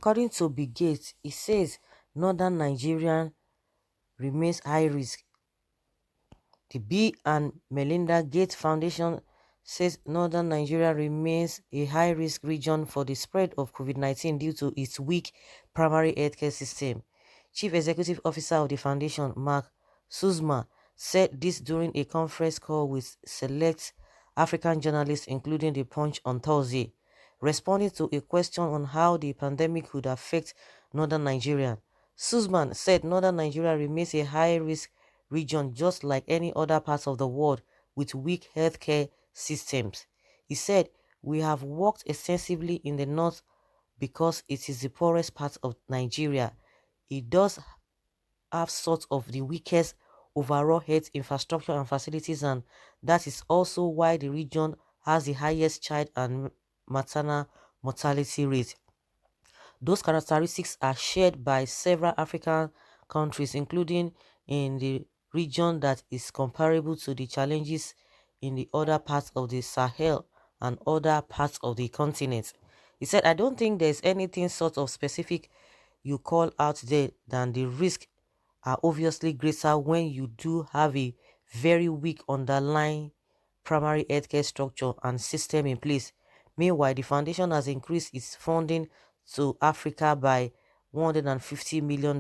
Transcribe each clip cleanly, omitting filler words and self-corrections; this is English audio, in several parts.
According to Bill Gates, he says northern Nigeria remains high risk. The Bill and Melinda Gates Foundation says northern Nigeria remains a high-risk region for the spread of COVID-19 due to its weak primary healthcare system. Chief Executive Officer of the foundation, Mark Suzma, said this during a conference call with select African journalists, including The Punch, on Thursday. Responding to a question on how the pandemic could affect northern Nigeria, Suzman said northern Nigeria remains a high-risk region just like any other parts of the world with weak healthcare systems. He said, "We have worked extensively in the north because it is the poorest part of Nigeria. It does have sort of the weakest overall health infrastructure and facilities, and that is also why the region has the highest child and maternal mortality rate." Those characteristics are shared by several African countries, including in the region that is comparable to the challenges in the other parts of the Sahel and other parts of the continent. He said, "I don't think there's anything sort of specific you call out there than the risks are obviously greater when you do have a very weak underlying primary healthcare structure and system in place." Meanwhile, the foundation has increased its funding to Africa by $150 million.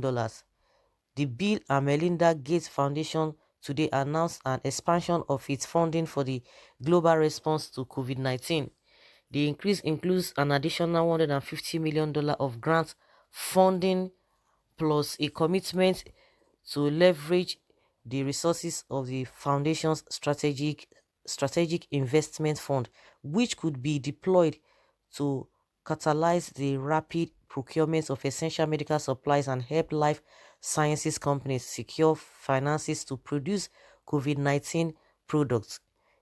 The Bill and Melinda Gates Foundation today announced an expansion of its funding for the global response to COVID-19. The increase includes an additional $150 million of grant funding plus a commitment to leverage the resources of the foundation's strategic investment fund, which could be deployed to catalyze the rapid procurement of essential medical supplies and help life sciences companies secure finances to produce COVID-19 products.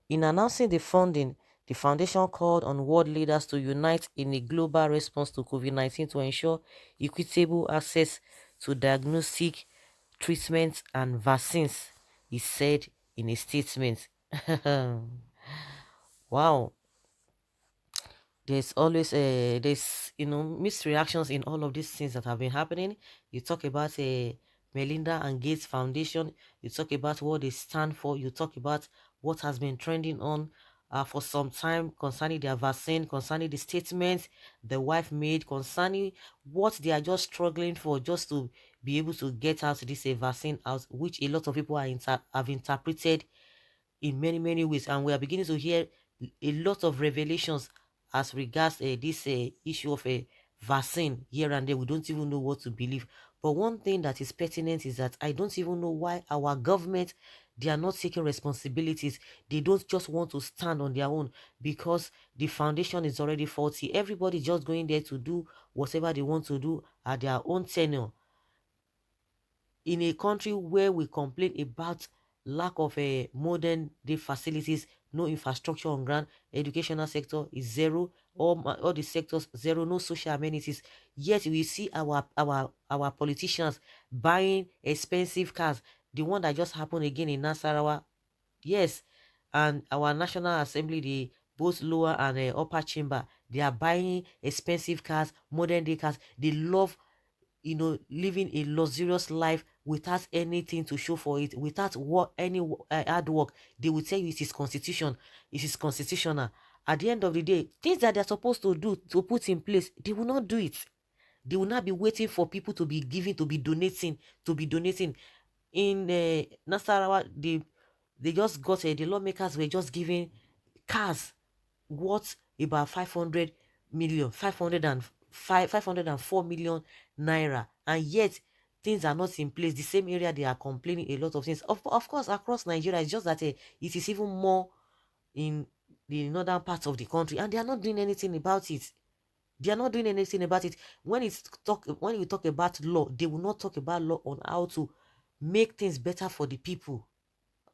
In announcing the funding, the foundation called on world leaders to unite in a global response to COVID-19 to ensure equitable access to diagnostic treatments and vaccines, he said in a statement. Wow, there's always there's mixed reactions in all of these things that have been happening. You talk about Melinda and Gates Foundation, you talk about what they stand for, you talk about what has been trending on for some time concerning their vaccine, concerning the statements the wife made, concerning what they are just struggling for just to be able to get out this vaccine out, which a lot of people have interpreted in many ways, and we are beginning to hear a lot of revelations as regards this issue of a vaccine here and there. We don't even know what to believe. But one thing that is pertinent is that I don't even know why our government, they are not taking responsibilities. They don't just want to stand on their own because the foundation is already faulty. Everybody just going there to do whatever they want to do at their own tenure. In a country where we complain about lack of modern day facilities, no infrastructure on ground, educational sector is zero, all the sectors zero, no social amenities, yet we see our politicians buying expensive cars. The one that just happened again in Nasarawa, yes, and our National Assembly, the both lower and upper chamber, they are buying expensive cars, modern day cars. They love living a luxurious life without anything to show for it, without any hard work. They will tell you it is constitution, it is constitutional. At the end of the day, things that they're supposed to do, to put in place, they will not do it. They will not be waiting for people to be giving, to be donating. In Nasarawa, they just got the lawmakers were just giving cars worth about 500 million, 504 million naira, and yet things are not in place. The same area they are complaining a lot of things. Of course, across Nigeria, it's just that it is even more in the northern parts of the country, and they are not doing anything about it. They are not doing anything about it. When you talk about law, they will not talk about law on how to make things better for the people.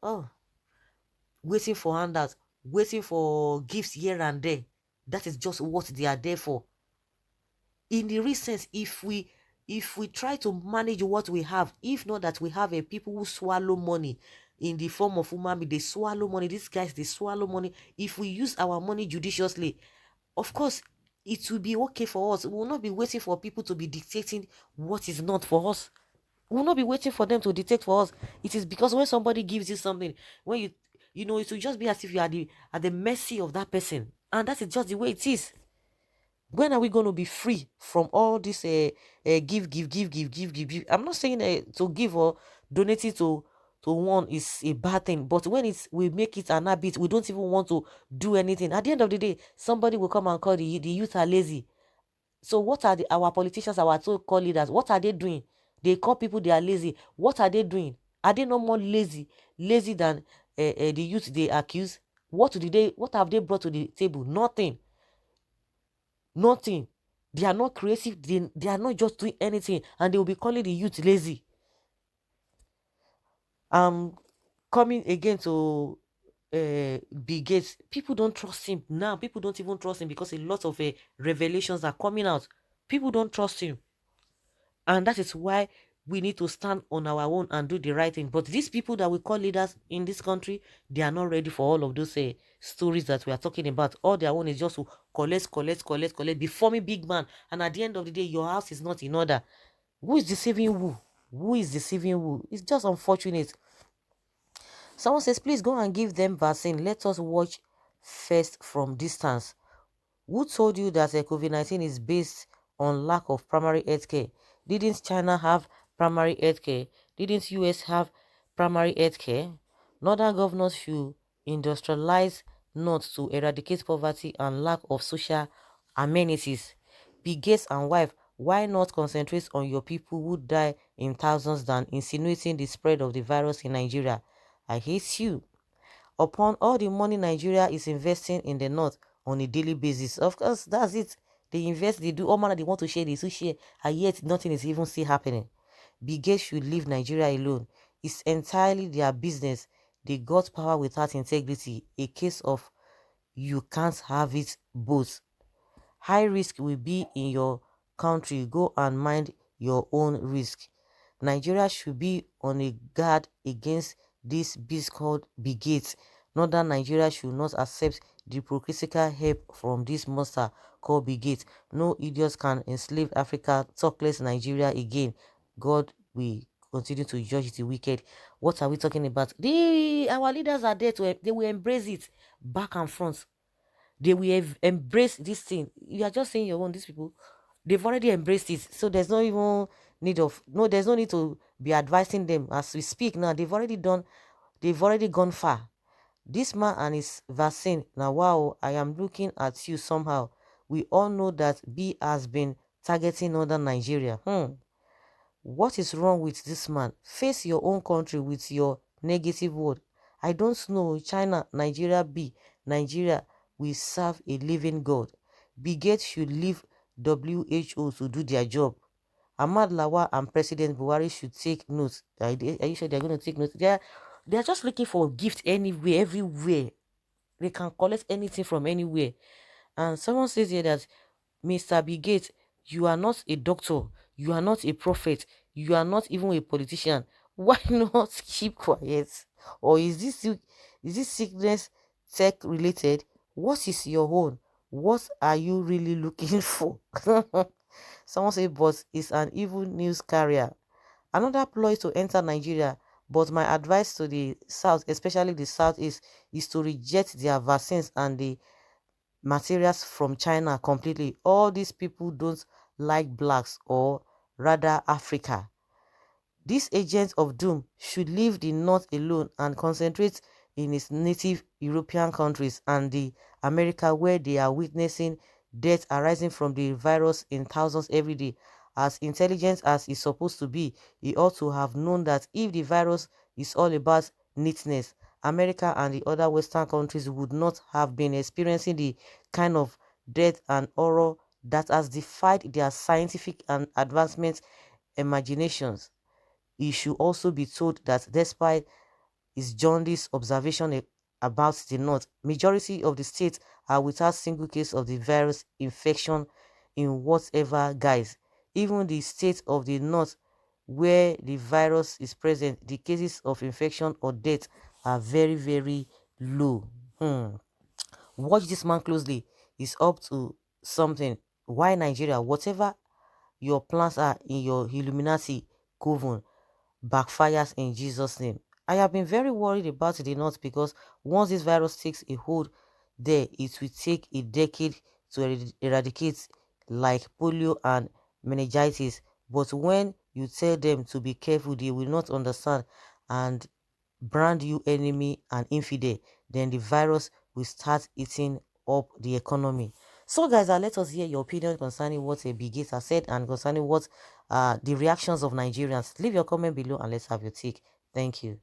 Oh, waiting for handouts, waiting for gifts here and there. That is just what they are there for. In the recent, if we try to manage what we have, if not that we have a people who swallow money in the form of umami, they swallow money. These guys, they swallow money. If we use our money judiciously, of course, it will be okay for us. We will not be waiting for people to be dictating what is not for us. We will not be waiting for them to dictate for us. It is because when somebody gives you something, when it will just be as if you are at the mercy of that person. And that is just the way it is. When are we going to be free from all this give? I'm not saying to give or donate it to one is a bad thing, but when we make it an habit, we don't even want to do anything. At the end of the day, somebody will come and call the youth are lazy. So what are our politicians, our so-called leaders, what are they doing? They call people they are lazy. What are they doing? Are they no more lazy than the youth they accuse? What have they brought to the table? Nothing. Nothing. They are not creative. They are not just doing anything, and they will be calling the youth lazy. Coming again to Bill Gates, people don't trust him now. People don't even trust him because a lot of revelations are coming out. People don't trust him, and that is why we need to stand on our own and do the right thing. But these people that we call leaders in this country, they are not ready for all of those stories that we are talking about. All their own is just to collect, be forming big man, and at the end of the day, your house is not in order. Who is deceiving who? Who is deceiving who? It's just unfortunate. Someone says, please go and give them vaccine. Let us watch first from distance. Who told you that COVID-19 is based on lack of primary health care? Didn't China have primary health care? Didn't US have primary health care? Northern governors should industrialize not to eradicate poverty and lack of social amenities. Bill Gates and wife, why not concentrate on your people who die in thousands than insinuating the spread of the virus in Nigeria? I hate you. Upon all the money Nigeria is investing in the north on a daily basis, of course, that's it. They invest, they do all manner, they want to share, they still share, and yet nothing is even still happening. Bill Gates should leave Nigeria alone. It's entirely their business. They got power without integrity. A case of you can't have it both. High risk will be in your country. Go and mind your own risk. Nigeria should be on a guard against this beast called Bill Gates. Northern Nigeria should not accept the hypocritical help from this monster called Bill Gates. No idiots can enslave Africa. Talkless Nigeria again. God will continue to judge the wicked. What are we talking about? Our leaders are there they will embrace it back and front. They will have embraced this thing. You are just saying your own. These people, they've already embraced it. So there's no even there's no need to be advising them as we speak now. They've already gone far. This man and his vaccine. Now, wow, I am looking at you somehow. We all know that B has been targeting northern Nigeria. What is wrong with this man? Face your own country with your negative word. I don't know. China, Nigeria, B. Nigeria will serve a living God. Bill Gates should leave WHO to do their job. Ahmad Lawa and President Buhari should take notes. Are you sure they're going to take notes? They're just looking for a gift anywhere, everywhere. They can collect anything from anywhere. And someone says here that Mr. Bill Gates, you are not a doctor, you are not a prophet, you are not even a politician. Why not keep quiet? Or is this sickness tech related? What is your own? What are you really looking for? Someone say, but it's an evil news carrier. Another ploy to enter Nigeria, but my advice to the South, especially the Southeast, is to reject their vaccines and the materials from China completely. All these people don't like blacks, or rather Africa. This agent of doom should leave the North alone and concentrate in its native European countries and the America, where they are witnessing death arising from the virus in thousands every day. As intelligent as he's supposed to be, he ought to have known that if the virus is all about neatness, America and the other Western countries would not have been experiencing the kind of death and horror that has defied their scientific and advancement imaginations. He should also be told that despite his jaundiced observation about the North, majority of the states are without single case of the virus infection in whatever guise. Even the states of the North where the virus is present, the cases of infection or death are very, very low. Watch this man closely. He's up to something. Why Nigeria? Whatever your plans are in your Illuminati coven backfires in Jesus' name. I have been very worried about the North because once this virus takes a hold there, it will take a decade to eradicate, like polio and meningitis. But when you tell them to be careful, they will not understand and brand you enemy and infidel. Then the virus will start eating up the economy. So guys, let us hear your opinion concerning what a Bill Gates has said and concerning what the reactions of Nigerians. Leave your comment below and let's have your take. Thank you.